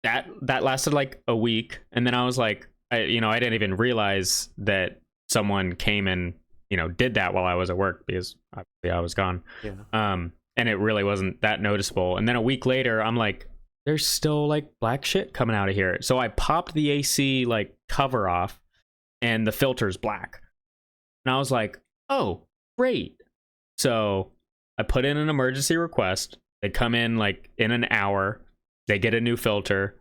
that lasted like a week, and then I was like, I didn't even realize that someone came and, you know, did that while I was at work, because obviously I was gone. Yeah. And it really wasn't that noticeable. And then a week later, I'm like, there's still like black shit coming out of here. So I popped the AC like cover off, and the filter's black. And I was like, oh, great. So I put in an emergency request. They come in like in an hour. They get a new filter.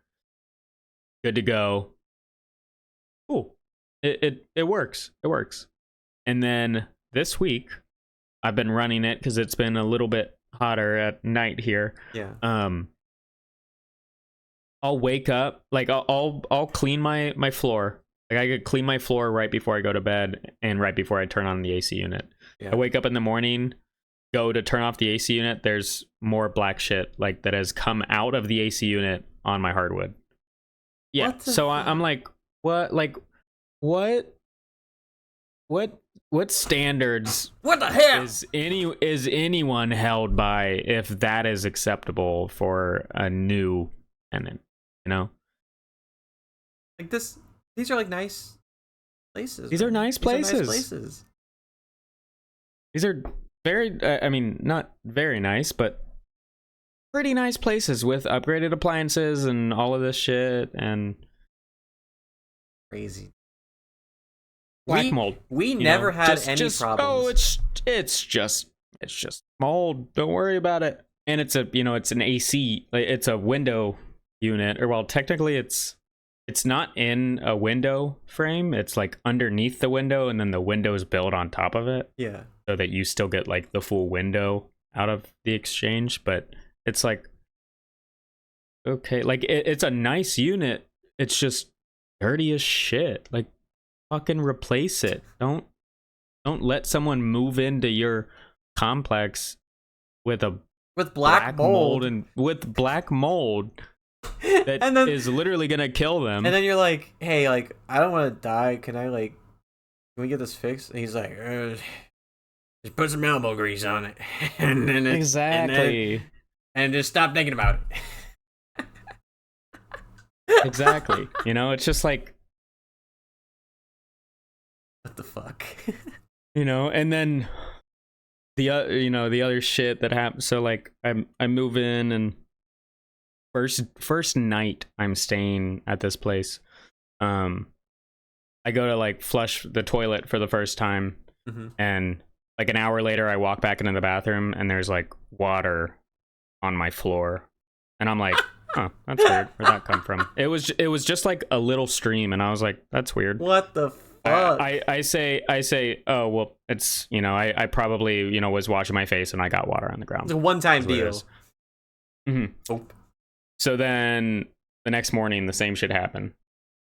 Good to go. Cool. It works. It works. And then this week, I've been running it because it's been a little bit hotter at night here. Yeah. I'll wake up, like I'll clean my floor. Like I could clean my floor right before I go to bed and right before I turn on the AC unit. Yeah. I wake up in the morning, go to turn off the AC unit. There's more black shit like that has come out of the AC unit on my hardwood. Yeah. So I'm like, what? Like, what standards? What the hell is anyone held by if that is acceptable for a new tenant? You know, like this. These are like nice places. These are nice places. These are very, I mean, not very nice, but pretty nice places with upgraded appliances and all of this shit and crazy. Black mold. We never had any problems. Oh, it's just mold. Don't worry about it. And it's it's an AC. It's a window unit, or well, technically it's not in a window frame. It's like underneath the window, and then the window is built on top of it. Yeah. So that you still get like the full window out of the exchange, but it's like okay, like it's a nice unit. It's just dirty as shit. Like fucking replace it. Don't let someone move into your complex with black mold and with black mold that and then, is literally gonna kill them. And then you're like, hey, like I don't want to die. Can we get this fixed? And he's like, just put some elbow grease on it, and then exactly, and just stop thinking about it. Exactly. It's just like, what the fuck? And then the other shit that happens. So like I move in, and first night I'm staying at this place, I go to like flush the toilet for the first time, and like an hour later I walk back into the bathroom and there's like water on my floor, and I'm like, huh, that's weird. Where'd that come from? It was just like a little stream, and I was like, that's weird. What the fuck? I say, oh well, it's I probably was washing my face and I got water on the ground. It's a one-time deal. Mm-hmm. Oh. So then the next morning the same shit happened,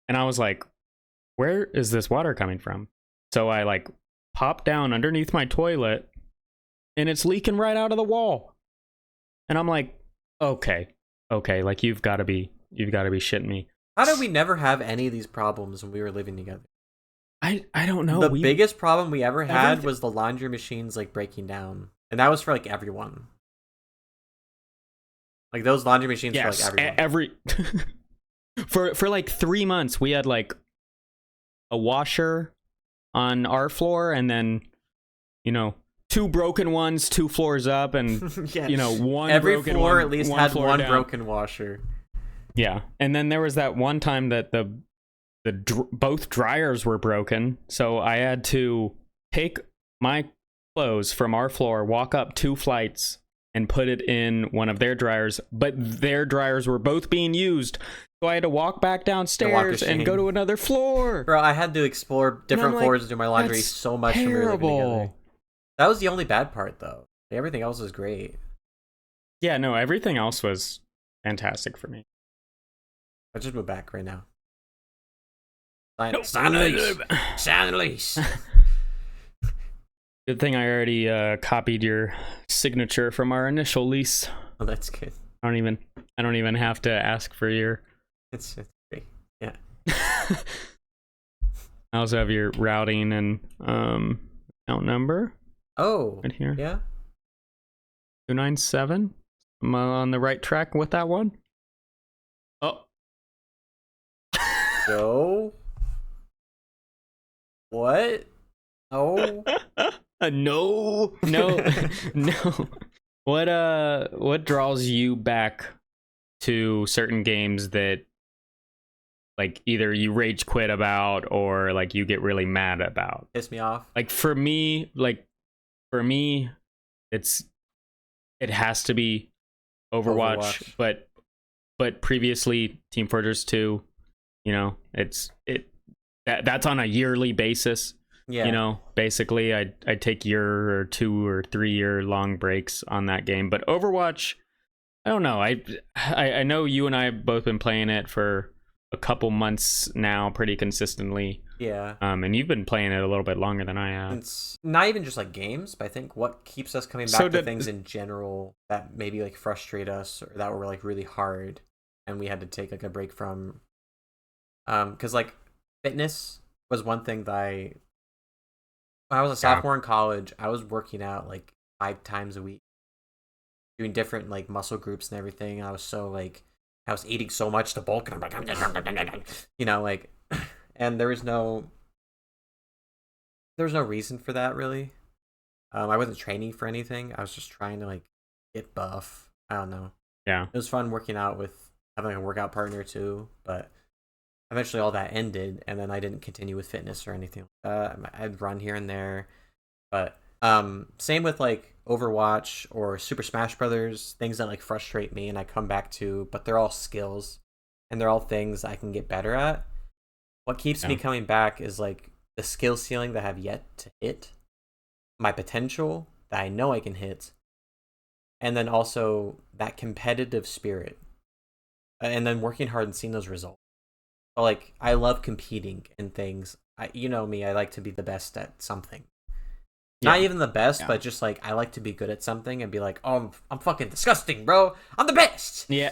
and I was like, where is this water coming from? So I like pop down underneath my toilet, and it's leaking right out of the wall, and I'm like, okay, like you've got to be shitting me. How did we never have any of these problems when we were living together? I don't know. The biggest problem we ever had was the laundry machines like breaking down, and that was for like everyone. Like those laundry machines for like everyone. For like 3 months we had like a washer on our floor, and then 2 broken ones 2 floors up, and one every broken floor one, at least one had floor one down. broken washer. Yeah, and then there was that one time that both dryers were broken, so I had to take my clothes from our floor, walk up 2 flights, and put it in one of their dryers, but their dryers were both being used, so I had to walk back downstairs and go to another floor. Bro, I had to explore different floors to do my laundry so much when we were living together. That was the only bad part, though. Everything else was great. Yeah, no, everything else was fantastic for me. I just moved back right now. Sign the lease. Good thing I already copied your signature from our initial lease. Oh, that's good. I don't even have to ask for your. It's great. Yeah. I also have your routing and account number. Oh. Right here. Yeah. 297. Am I on the right track with that one? Oh. No. What? Oh. No. No. What draws you back to certain games that like either you rage quit about or like you get really mad about? Piss me off. Like for me, it has to be Overwatch. but previously Team Fortress 2, you know, that's on a yearly basis. Yeah. You know, basically I take year or 2 or 3 year long breaks on that game. But Overwatch, I don't know. I know you and I have both been playing it for a couple months now pretty consistently. Yeah. And you've been playing it a little bit longer than I have. It's not even just like games, but I think what keeps us coming back to things in general that maybe like frustrate us or that were like really hard and we had to take like a break from, because like fitness was one thing that when I was a sophomore in college, I was working out like 5 times a week, doing different like muscle groups and everything. I was eating so much to bulk, and I'm like, you know, like, and there was no reason for that really. I wasn't training for anything. I was just trying to like get buff. I don't know. Yeah, it was fun working out with having a workout partner too, but eventually all that ended, and then I didn't continue with fitness or anything like that. I'd run here and there, but same with like Overwatch or Super Smash Brothers, things that like frustrate me and I come back to, but they're all skills and they're all things I can get better at. What keeps me coming back is like the skill ceiling that I have yet to hit, my potential that I know I can hit, and then also that competitive spirit, and then working hard and seeing those results. But like, I love competing in things. You know me, I like to be the best at something. Yeah. Not even the best, but just like I like to be good at something and be like, oh, I'm fucking disgusting, bro. I'm the best. Yeah.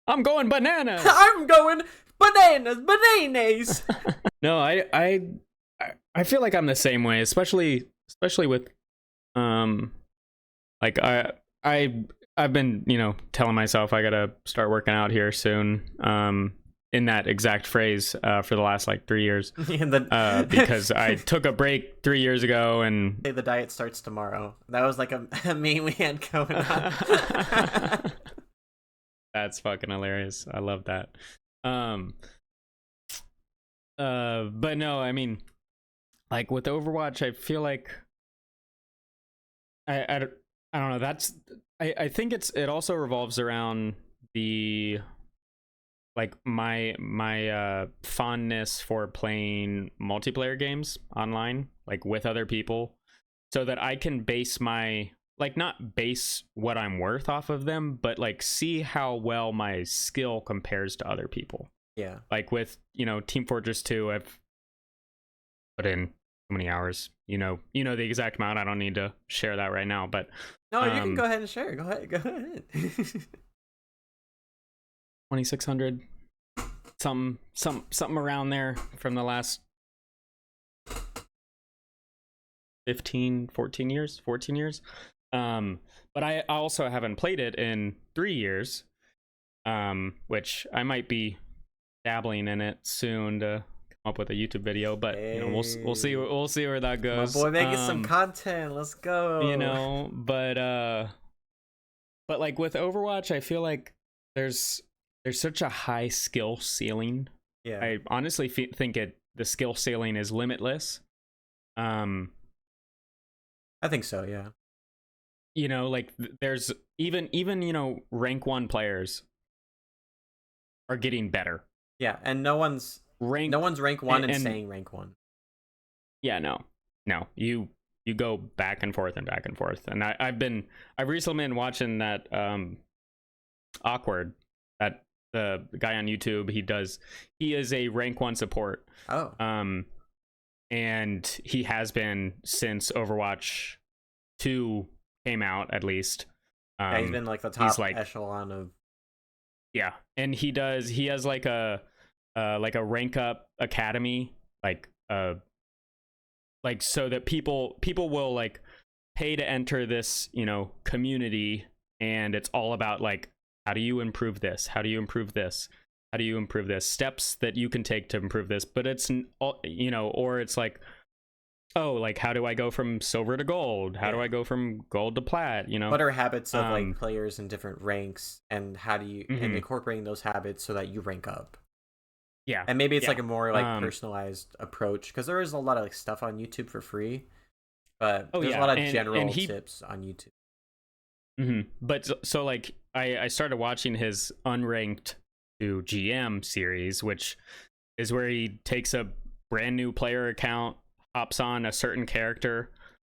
I'm going bananas. I'm going bananas. No, I feel like I'm the same way, especially with like I've been, you know, telling myself I gotta start working out here soon. In that exact phrase for the last like 3 years. Because I took a break 3 years ago and the diet starts tomorrow. That was like a meme we had going on. That's fucking hilarious. I love that. But no, I mean, like with Overwatch, I feel like I don't know. That's I think it also revolves around the like my fondness for playing multiplayer games online, like with other people, so that I can base my like not base what I'm worth off of them, but like see how well my skill compares to other people. Yeah. Like with, you know, Team Fortress 2, I've put in so many hours. You know the exact amount. I don't need to share that right now, but no, you can go ahead and share. Go ahead. 2,600, something around there from the last 14 years. But I also haven't played it in 3 years, which I might be dabbling in it soon to come up with a YouTube video. But you know, we'll see where that goes. My boy making some content. Let's go. You know, but like with Overwatch, I feel like there's such a high skill ceiling. Yeah, I honestly think the skill ceiling is limitless. I think so. Yeah. You know, like there's even you know, rank 1 players are getting better. Yeah, and no one's rank 1 and saying rank 1. Yeah, no. You go back and forth, and I've recently been watching that Awkward, that the guy on YouTube. He is a rank 1 support. Oh. And he has been since Overwatch 2 came out, at least. Yeah, he's been like the top echelon of. Yeah, and he has like a rank up academy, like so that people will like pay to enter this, you know, community, and it's all about like, how do you improve this? How do you improve this? How do you improve this? Steps that you can take to improve this. But it's, you know, or it's like, oh, like how do I go from silver to gold? How do Yeah. I go from gold to plat? You know, What are habits of like um, players in different ranks, and how do you and mhm, incorporating those habits so that you rank up? yeah, And maybe it's yeah, like a more like um, personalized approach, because there is a lot of like stuff on YouTube for free, but oh there's a yeah, lot of and general he, tips on YouTube. but so like I started watching his unranked to GM series, which is where he takes a brand new player account, hops on a certain character,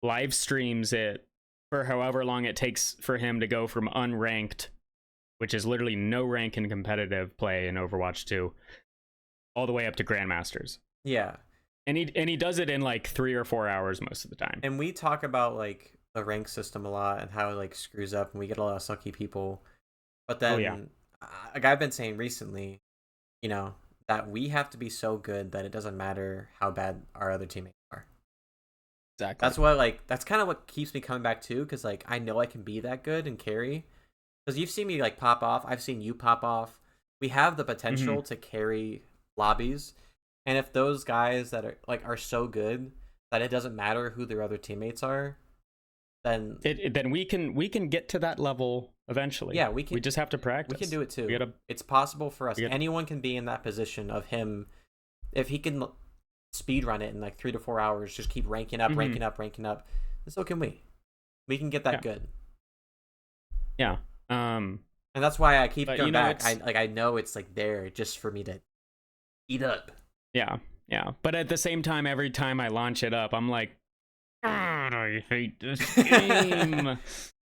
live streams it for however long it takes for him to go from unranked, which is literally no rank in competitive play in Overwatch 2, all the way up to grandmasters. Yeah, And he does it in like 3 or 4 hours most of the time. and we talk about like the rank system a lot and how it like screws up, and we get a lot of sucky people. But Oh yeah, then, like I've been saying recently, you know, that we have to be so good that it doesn't matter how bad our other teammates are. exactly. That's what like that's kind of what keeps me coming back too, because like I know I can be that good and carry. Because you've seen me like pop off, I've seen you pop off. We have the Hmm. potential to carry lobbies, and if those guys that are so good that it doesn't matter who their other teammates are, then Then we can get to that level eventually. yeah, we We can just have to we can practice. do it We too. gotta It's possible for us. we got Anyone can be in that position of him if he can speed run it in like 3 to 4 hours. Just keep ranking up, hmm ranking up, ranking up. And so can we. We can get that yeah, good. yeah. And that's why I keep But going back. it's I know it's like there just for me to eat up. yeah, yeah. But at the same time, every time I launch it up, I'm like, God, I hate this game.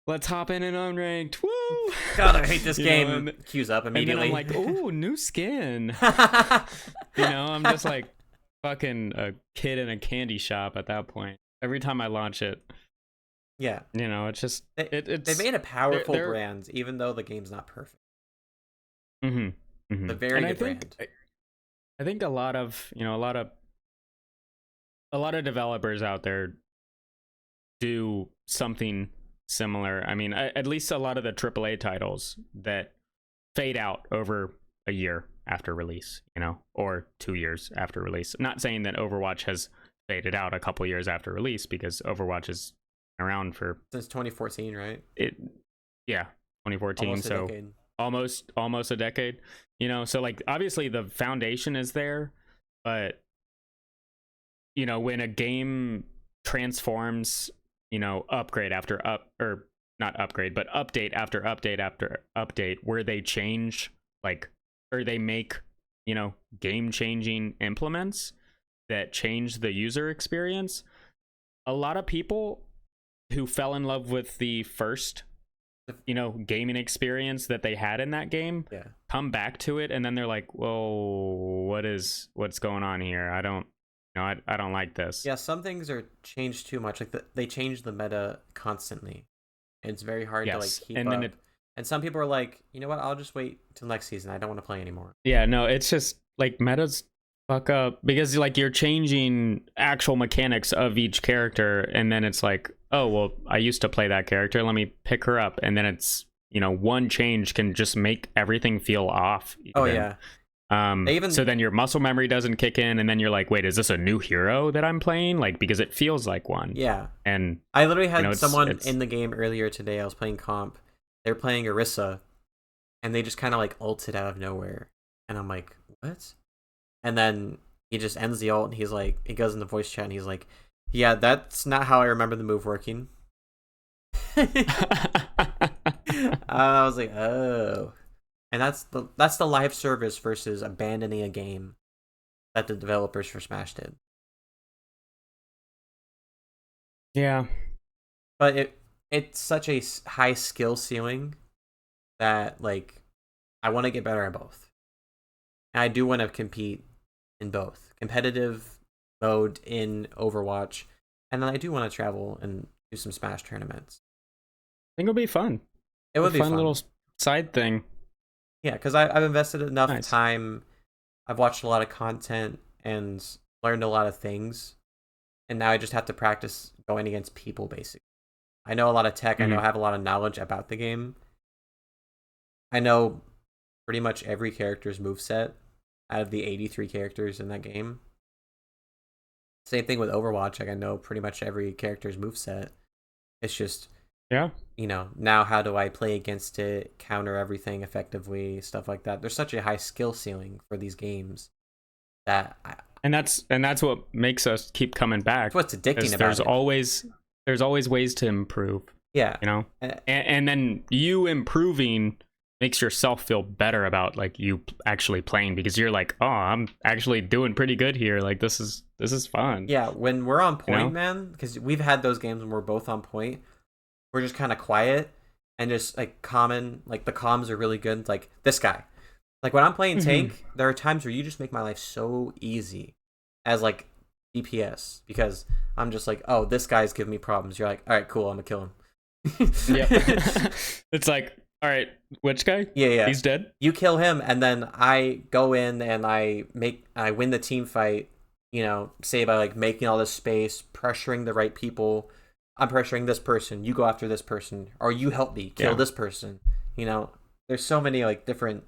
Let's hop in an unranked. Woo! God, I hate this You know, game. Queues up and then I'm immediately. like, oh, new skin. I'm just like fucking a kid in a candy shop at that point. Every time I launch it, Yeah, it's just they it's made a powerful they're brand, even though the game's not perfect. mm-hmm, It's mm-hmm. a very And good brand. I think a lot of a lot of developers out there do something similar. I mean, at least a lot of the AAA titles that fade out over a year after release, or 2 years after release. Not saying that Overwatch has faded out a couple years after release, because Overwatch is around for Since 2014, right? it, yeah, 2014. Almost a So decade. almost a decade. So like obviously the foundation is there, but when a game transforms, upgrade after or not upgrade, but update after update after update, where they change, like, or they make, game changing implements that change the user experience. A lot of people who fell in love with the first, gaming experience that they had in that game Yeah. come back to it, and then they're like, whoa, what's going on here? I don't like this. Yeah, some things are changed too much. Like they change the meta constantly. It's very hard to like Yes. keep And then up. And some people are like, you know what? I'll just wait till next season. I don't want to play anymore. yeah, no, it's just like metas fuck up, because like you're changing actual mechanics of each character, and then it's like, oh well, I used to play that character, let me pick her up, and then it's, one change can just make everything feel off even. Oh yeah. They even So then your muscle memory doesn't kick in, and then you're like, wait, is this a new hero that I'm playing? Like, because it feels like one. yeah. And I literally had it's someone in the game earlier today. I was playing comp. They're playing Orisa, and they just kind of like ulted out of nowhere, and I'm like, what? And then he just ends the ult, and he goes in the voice chat, and he's like, yeah, that's not how I remember the move working. I was like, oh, and that's the live service versus abandoning a game that the developers for Smash did. Yeah. But it's such a high skill ceiling that like I want to get better at both. And I do want to compete in both competitive mode in Overwatch, and then I do want to travel and do some Smash tournaments. I think it'll be fun. It would be fun fun. little side thing. Yeah, because I've invested enough Nice. time. I've watched a lot of content and learned a lot of things, and now I just have to practice going against people. Basically, I know a lot of tech. I know I have a lot of knowledge about the game. I know pretty much every character's moveset out of the 83 characters in that game. Same thing with Overwatch. Like I know pretty much every character's moveset. It's just Yeah. Now how do I play against it, counter everything effectively, stuff like that. There's such a high skill ceiling for these games that And that's what makes us keep coming back. that's what's addicting about there's it. there's always ways to improve, Yeah. and then you improving makes yourself feel better about like you actually playing, because you're like, oh, I'm actually doing pretty good here. Like this is fun. Yeah, when we're on point, man, because we've had those games when we're both on point, we're just kind of quiet and just like common, like the comms are really good. Like this guy, like when I'm playing tank, there are times where you just make my life so easy as like DPS, because I'm just like, oh, this guy's giving me problems. You're like, all right, cool, I'm gonna kill him. Yeah. It's like, all right, which guy? Yeah. He's dead. You kill him, and then I go in and I win the team fight. Say by like making all this space, pressuring the right people. I'm pressuring this person. You go after this person, or you help me kill this person. There's so many like different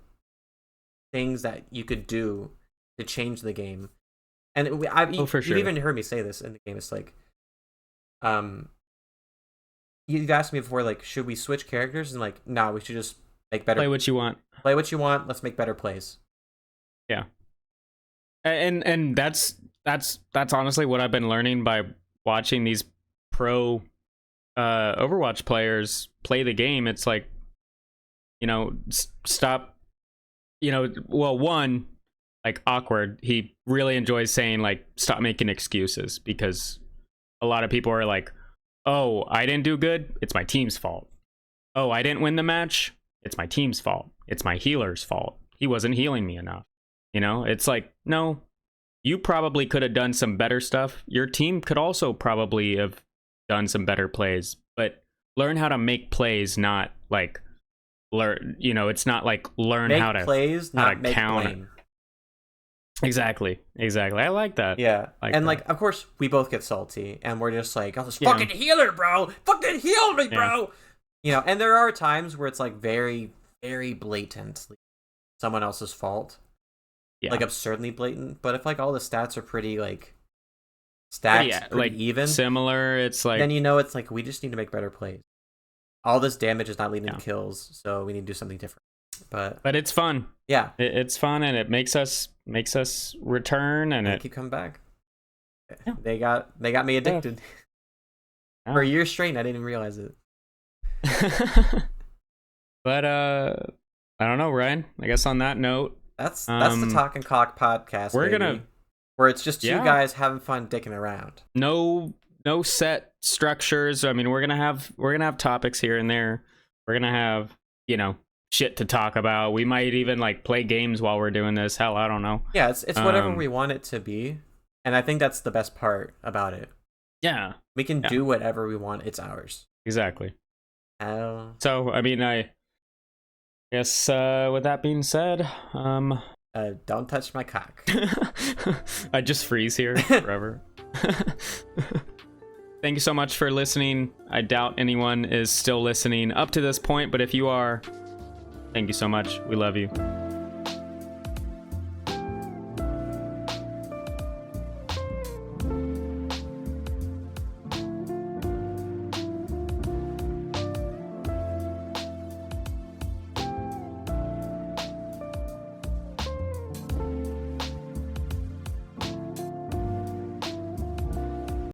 things that you could do to change the game. And for sure. You've even heard me say this in the game. It's like, you've asked me before, like, should we switch characters? And like, no, we should just make better. Play what you want. Play what you want. Let's make better plays. Yeah. And that's honestly what I've been learning by watching these pro Overwatch players play the game. It's like, stop, one, like Awkward, he really enjoys saying like, stop making excuses, because a lot of people are like, oh, I didn't do good, it's my team's fault. Oh, I didn't win the match, it's my team's fault. It's my healer's fault. He wasn't healing me enough. It's like, no, you probably could have done some better stuff. Your team could also probably have done some better plays, but learn how to make plays, not like learn, it's not like learn make how to plays, how not to make counter. blame. Exactly. I like that. Yeah. Like, of course, we both get salty, and we're just like, oh, this fucking healer, bro. Fucking heal me, bro. And there are times where it's like very, very blatantly someone else's fault. Yeah. Like absurdly blatant. But if like all the stats are pretty like pretty like even, similar, it's like, then it's like we just need to make better plays. All this damage is not leading to kills, so we need to do something different. But it's fun. Yeah, it's fun, and it makes us return, and it keep coming back. Yeah. They got me addicted for a year straight, and I didn't even realize it. But I don't know, Ryan. I guess on that note, that's the Talk and Cock podcast. Where it's just two guys having fun dicking around. No set structures. I mean, we're gonna have topics here and there. We're gonna have shit to talk about. We might even like play games while we're doing this. Hell, I don't know. Yeah, it's whatever we want it to be, and I think that's the best part about it. Yeah, we can do whatever we want. It's ours. Exactly. So I mean, I guess with that being said, don't touch my cock. I just freeze here forever. Thank you so much for listening. I doubt anyone is still listening up to this point, but if you are, thank you so much. We love you.